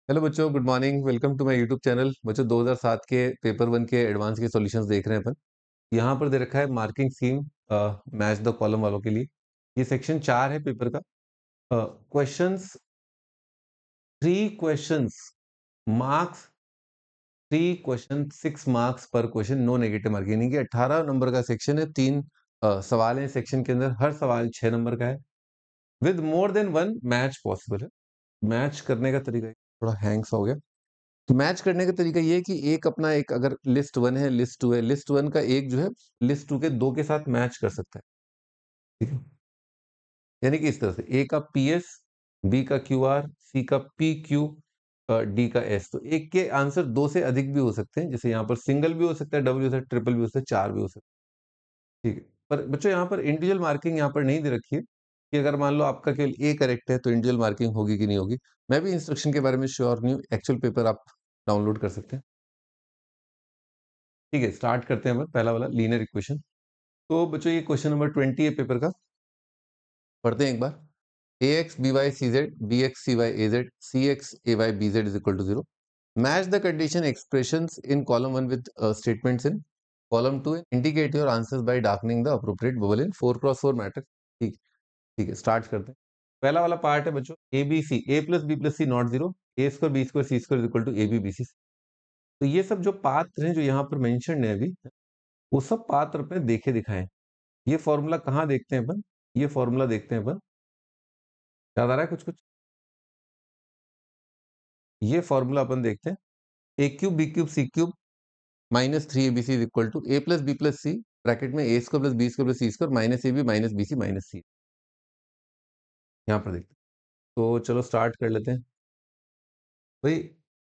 Hello बच्चों, good morning. Welcome to my YouTube channel. बच्चों 2007 के पेपर वन के एडवांस के सॉल्यूशंस देख रहे हैं अपन। यहाँ पर दे रखा है marking scheme match the column वालों के लिए। ये सेक्शन 4 है पेपर का। Questions 3 questions marks 3 question 6 marks पर क्वेश्चन, नो नेगेटिव मार्किंग। यानी कि 18 नंबर का सेक्शन है। 3 सवाल है सेक्शन के अंदर, हर सवाल 6 नंबर का है। With more than one match possible है। मैच करने का तरीका थोड़ा हैंग्स हो गया। तो मैच करने का तरीका ये है कि एक अपना एक, अगर लिस्ट वन है, लिस्ट टू है, लिस्ट वन का एक जो है लिस्ट टू के दो के साथ मैच कर सकता है। ठीक है, यानी कि इस तरह से ए का पी एस, बी का क्यू आर, सी का पी क्यू, डी का एस। तो एक के आंसर दो से अधिक भी हो सकते हैं। जैसे यहाँ पर सिंगल भी हो सकता है, डबल भी हो सकता है, ट्रिपल भी हो सकता है, चार भी हो सकता है। ठीक है, पर बच्चों यहाँ पर इंडिविजुअल मार्किंग यहाँ पर नहीं दे रखी है कि अगर मान लो आपका केवल ए करेक्ट है तो इंडिविजुअल मार्किंग होगी कि नहीं होगी। मैं भी इंस्ट्रक्शन के बारे में श्योर नहीं हूँ। एक्चुअल पेपर आप डाउनलोड कर सकते हैं। ठीक है, स्टार्ट करते हैं अपन। पहला वाला लीनियर इक्वेशन। तो बच्चों ये क्वेश्चन नंबर 20 है पेपर का। पढ़ते हैं एक बार। A X B Y C Z B X C Y A Z C X A Y B Z is equal to 0। Match the condition expressions in column 1 with statements in column 2। Indicate your answers by darkening the appropriate bubble in 4x4 matrix. ठीक ठीक है, start करते हैं। पहला वाला part है बच्चों A B C, A plus B plus C not 0, A square B square C square is equal to A B B C. तो ये सब जो पात्र हैं जो यहाँ पर मेंशन है अभी, वो सब पात्र पे देखे दिखाए। ये फॉर्मूला कहाँ देखते हैं अपन? ये फॉर्मूला देखते हैं अपन। याद आ रहा है कुछ कुछ? ये फॉर्मूला अपन देखते हैं। A cube B cube C cube minus 3abc is equal to A plus B plus C, bracket में A square plus B square plus C square minus A B minus B C minus C. यहाँ पर देखते हैं। तो चलो start कर लेते हैं। भाई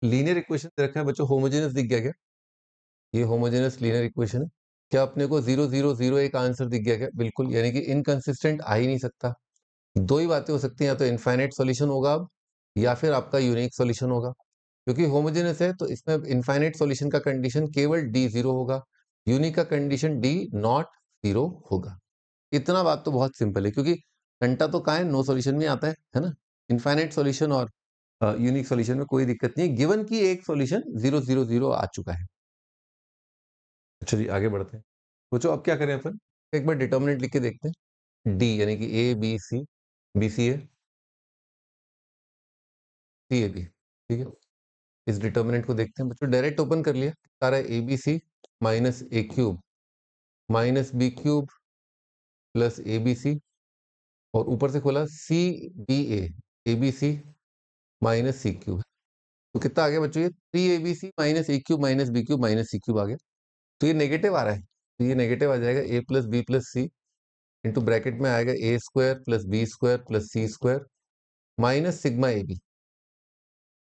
लीनियर इक्वेशन दे रखा है बच्चों, होमोजेनियस दिख गया क्या? ये होमोजेनियस लीनियर इक्वेशन है। क्या अपने को 0 0 0 एक आंसर दिख गया क्या? बिल्कुल, यानी कि इनकंसिस्टेंट आ ही नहीं सकता। दो ही बातें हो सकती हैं, या तो इनफाइनाइट सॉल्यूशन होगा अब, या फिर आपका यूनिक सॉल्यूशन होगा। क्योंकि होमोजेनियस है तो इसमें इनफाइनाइट सॉल्यूशन का कंडीशन केवल डी जीरो होगा, यूनिक का कंडीशन डी नॉट जीरो होगा। इतना बात तो बहुत सिंपल है, क्योंकि घंटा तो कहाँ है, नो सॉल्यूशन में आता है ना। इनफाइनाइट सॉल्यूशन और यूनिक सॉल्यूशन में कोई दिक्कत नहीं है, गिवन की एक सॉल्यूशन 0 0 0 आ चुका है। अच्छा जी, आगे बढ़ते हैं। सोचो अब क्या करें अपन। एक बार डिटर्मिनेंट लिख के देखते हैं। डी यानी कि A B C, B C A, C A B. ठीक है, इस डिटर्मिनेंट को देखते हैं बच्चों। डायरेक्ट ओपन कर लिया, सारा A B C minus A cube minus B cube plus A B C, और ऊपर से खोला C B A B C minus C cube. तो कितना आ गया बच्चों? ये 3abc minus A cube minus B cube minus C cube आ गया। तो ये नेगेटिव आ रहा है, तो ये नेगेटिव आ जाएगा। A plus B plus C into bracket में आएगा A square plus B square plus C square minus sigma A B.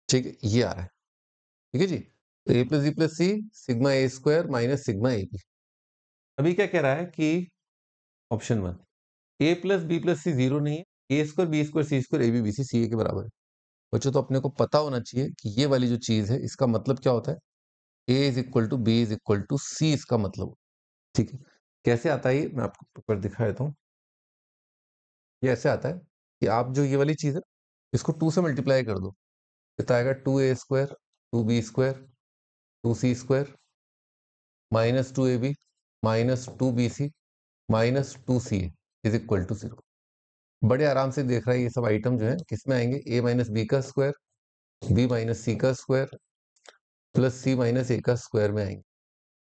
ठीक है, ये आ रहा है। ठीक है जी, तो A plus B plus C sigma A square minus sigma A B. अभी क्या कह रहा है कि option one, A plus B plus C zero नहीं है, A square B square C square A B B C C A के बराबर है। बच्चों तो अपने को पता होना चाहिए कि ये वाली जो चीज है इसका मतलब क्या होता है। A is equal to B is equal to C इसका मतलब। ठीक है, कैसे आता है ये मैं आपको पेपर दिखा देता हूँ। ये ऐसे आता है कि आप जो ये वाली चीज है इसको 2 से मल्टीप्लाई कर दो, कितना आएगा? 2a² 2b² 2c² minus 2ab minus 2bc minus 2ca is equal to 0। बड़े आराम से देख रहा है, ये सब आइटम जो है किसमें आएंगे? a माइनस बी का स्क्वायर, b माइनस सी का square plus c minus A का स्क्वायर में आएंगे।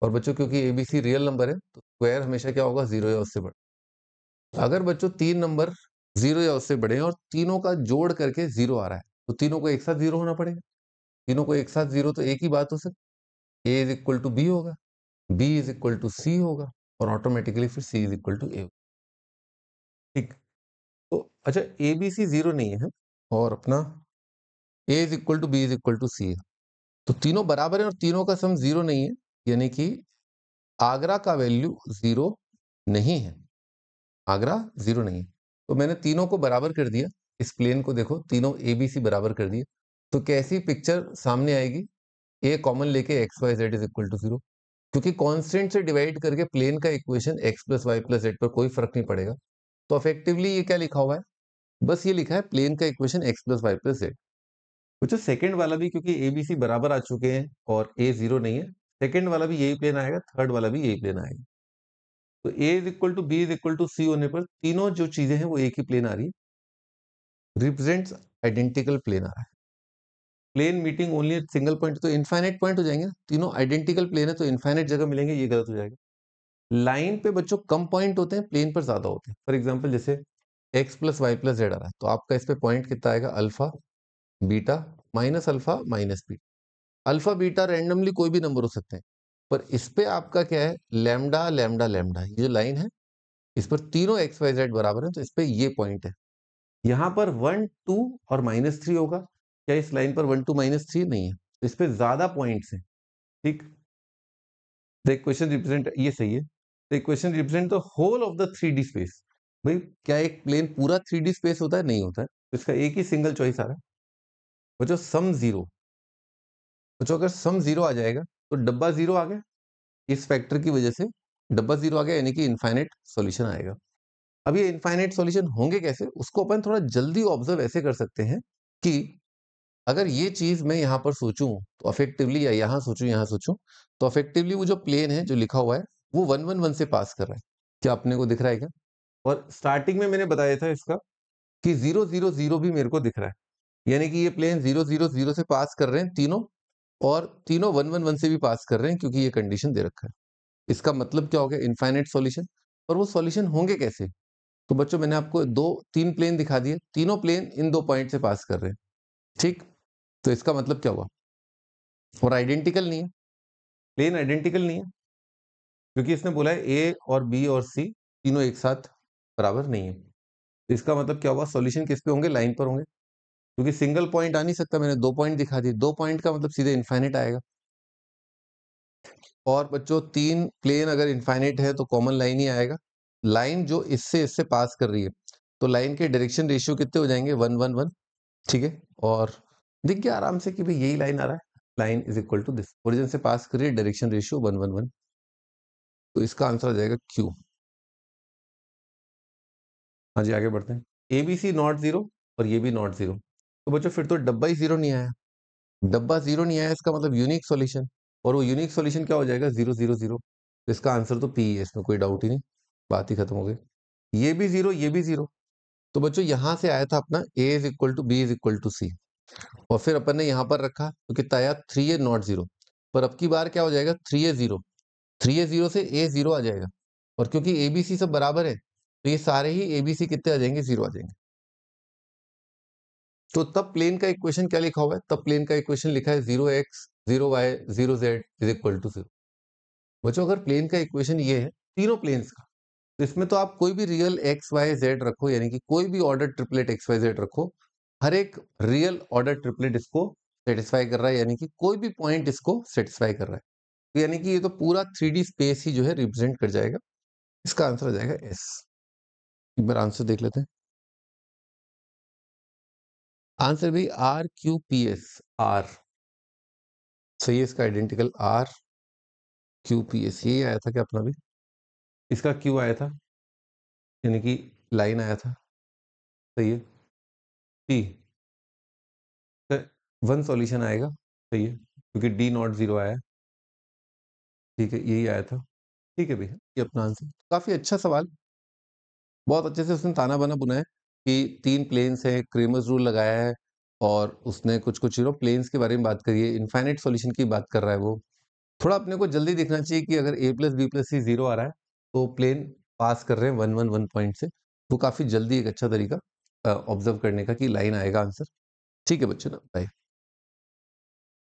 और बच्चों क्योंकि A B C real number है तो स्क्वायर हमेशा क्या होगा? 0 या उससे बड़ा। अगर बच्चों तीन नंबर 0 या उससे बड़े हैं और तीनों का जोड़ करके 0 आ रहा है, तो तीनों को एक साथ 0 होना पड़ेगा। तीनों को एक साथ 0 तो एक ही बात हो सकती, ए इज इक्वल टू बी होगा, बी इज इक्वल टू सी होगा, और ऑटोमेटिकली फिर सी इज इक्वल टू ए। ठीक, तो अच्छा ए बी सी 0 नहीं है, और अपना A is equal to B is equal to C है, तो तीनों बराबर है और तीनों का सम 0 नहीं है, यानी कि आगरा का वैल्यू 0 नहीं है। आगरा 0 नहीं है, तो मैंने तीनों को बराबर कर दिया। इस प्लेन को देखो, तीनों ए बी सी बराबर कर दिए, तो कैसी पिक्चर सामने आएगी? ए कॉमन लेके X Y Z is equal to 0, क्योंकि कांस्टेंट से डिवाइड करके प्लेन का equation X plus Y plus Z पर कोई फर्क नहीं पड़ेगा। तो इफेक्टिवली ये क्या लिखा हुआ है? बस ये लिखा है प्लेन का equation X plus Y plus Z. बच्चों सेकंड वाला भी, क्योंकि ए बी सी बराबर आ चुके हैं और ए जीरो नहीं है, सेकंड वाला भी यही प्लेन आएगा, थर्ड वाला भी यही प्लेन आएगा। तो A is equal to B is equal to C होने पर तीनों जो चीजें हैं वो एक ही प्लेन आ रही है, रिप्रेजेंट्स आइडेंटिकल प्लेन आ रहा है। Plane meeting only at single point, तो इनफाइनाइट पॉइंट हो जाएंगे, तीनों आइडेंटिकल प्लेन है तो इनफाइनाइट जगह मिलेंगे, ये गलत हो जाएगा। लाइन पे बच्चों कम पॉइंट होते हैं, प्लेन पर ज्यादा होते हैं। फॉर एग्जाम्पल जैसे x plus Y plus Z आ रहा है, तो आपका इस पे पॉइंट कितना आएगा, alpha beta minus alpha minus beta. Alpha beta randomly कोई भी नंबर हो सकते हैं, पर इस पे आपका क्या है, लैम्डा लैम्डा लैम्डा, ये जो लाइन है इस पर तीनों एक्स वाई जेड बराबर है, तो इस पे ये पॉइंट है। यहां पर 1 2 और -3 होगा, क्या इस लाइन पर 1 2 -3 नहीं है, तो इस पे ज्यादा पॉइंट्स हैं। ठीक, द इक्वेशन रिप्रेजेंट, ये सही है, the equation represent the whole of the 3D space. भाई क्या एक प्लेन पूरा 3D स्पेस होता है, नहीं होता है, तो इसका एक ही सिंगल चॉइस आ रहा है बच्चों, सम जीरो। बच्चों अगर सम जीरो आ जाएगा तो डब्बा जीरो आ गया, इस फैक्टर की वजह से डब्बा जीरो आ गया, यानी कि इनफाइनाइट सॉल्यूशन आएगा। अब ये इनफाइनाइट सॉल्यूशन होंगे कैसे, उसको अपन थोड़ा जल्दी ऑब्जर्व ऐसे कर सकते हैं कि अगर ये चीज मैं यहां पर सोचूं तो अफेक्टिवली, या यहां सोचूं यहां सोचूं, तो अफेक्टिवली वो जो प्लेन है जो लिखा हुआ है वो 1 1 1 से पास कर रहा है। क्या अपने को दिख रहा है क्या? और स्टार्टिंग में मैंने बताया था इसका कि 0 0 0 भी मेरे को दिख रहा है, यानी कि ये प्लेन 0 0 0 से पास कर रहे हैं तीनों, और तीनों 1 1 1 से भी पास कर रहे हैं, क्योंकि ये कंडीशन दे रखा है। इसका मतलब क्या हो गया, इनफाइनाइट सॉल्यूशन। और वो सॉल्यूशन होंगे कैसे, तो बच्चों मैंने आपको दो तीन प्लेन दिखा दिए, तीनों प्लेन इन दो पॉइंट से पास कर रहे हैं। ठीक, तो इसका मतलब क्या हुआ, और आइडेंटिकल नहीं है, प्लेन आइडेंटिकल नहीं है, क्योंकि इसने बोला है ए और बी और सी तीनों एक साथ बराबर नहीं है। तो इसका मतलब क्या हुआ, सॉल्यूशन किस पे होंगे, लाइन पर होंगे, क्योंकि सिंगल पॉइंट आ नहीं सकता, मैंने दो पॉइंट दिखा दिए, दो पॉइंट का मतलब सीधे इनफाइनाइट आएगा। और बच्चों तीन प्लेन अगर इनफाइनाइट है तो कॉमन लाइन ही आएगा, लाइन जो इससे इससे पास कर रही है, तो लाइन के डायरेक्शन रेशियो कितने हो जाएंगे, 1 1 1। ठीक है, और दिख गया आराम से कि भाई यही लाइन आ रहा है, line is equal to this, origin से पास कर रही है, डायरेक्शन रेशियो 1 1 1, तो इसका आंसर आ जाएगा क्यू। हाँ जी, आगे बढ़ते हैं। A B C not zero और ये भी नॉट जीरो, तो बच्चों फिर तो डब्बा ही जीरो नहीं आया, डब्बा जीरो नहीं आया, इसका मतलब यूनिक सॉल्यूशन, और वो यूनिक सॉल्यूशन क्या हो जाएगा, 0 0 0। तो इसका आंसर तो पी है, इसमें कोई डाउट ही नहीं, बात ही खत्म हो गई। ये भी जीरो, ये भी जीरो, तो बच्चों यहां से आया था अपना A is equal to B is equal to C, और फिर अपन ने यहां पर रखा तो कितना आया, 3 ए नॉट जीरो। पर अब की बार क्या हो जाएगा, 3 ए जीरो, 3 ए जीरो से ए जीरो आ जाएगा, और क्योंकि ए बी सी सब बराबर है तो ये सारे ही ए बी सी कितने आ जाएंगे, जीरो आ जाएंगे। तो तब प्लेन का इक्वेशन क्या लिखा हुआ है, तब प्लेन का इक्वेशन लिखा है 0x 0y 0z is equal to 0। बच्चों अगर प्लेन का इक्वेशन ये है तीनों प्लेन्स का, तो इसमें तो आप कोई भी रियल एक्स वाई जेड रखो, यानी कि कोई भी order triplet X Y Z रखो, हर एक रियल ऑर्डर ट्रिपलेट इसको सेटिस्फाई कर रहा है, यानी कि कोई भी पॉइंट इसको सेटिस्फाई कर रहा है, तो यानी कि ये तो पूरा 3D स्पेस ही जो है रिप्रेजेंट कर जाएगा। इसका आंसर हो जाएगा एस। एक बार आंसर देख लेते हैं। आंसर भी R Q P S, R सही है, इसका identical R Q P S, यही आया था क्या अपना भी, इसका क्यू आया था, यानी कि लाइन आया था, सही है। टी वन सॉल्यूशन आएगा, सही है, क्योंकि डी नॉट जीरो आया, ठीक है, यही आया था। ठीक है भैया, ये अपना आंसर, काफी अच्छा सवाल, बहुत अच्छे से उसने ताना बाना बुना है कि तीन प्लेन्स है, क्रेमर्स रूल लगाया है, और उसने कुछ कुछ प्लेन्स के बारे में बात करी है, इनफाइनाइट सॉल्यूशन की बात कर रहा है वो। थोड़ा अपने को जल्दी दिखना चाहिए कि अगर a plus B plus C zero आ रहा है तो प्लेन पास कर रहे हैं 1 1 1 पॉइंट से, तो काफी जल्दी एक अच्छा तरीका ऑब्जर्व करने का कि लाइन आएगा आंसर। ठीक है बच्चों ना, बाय।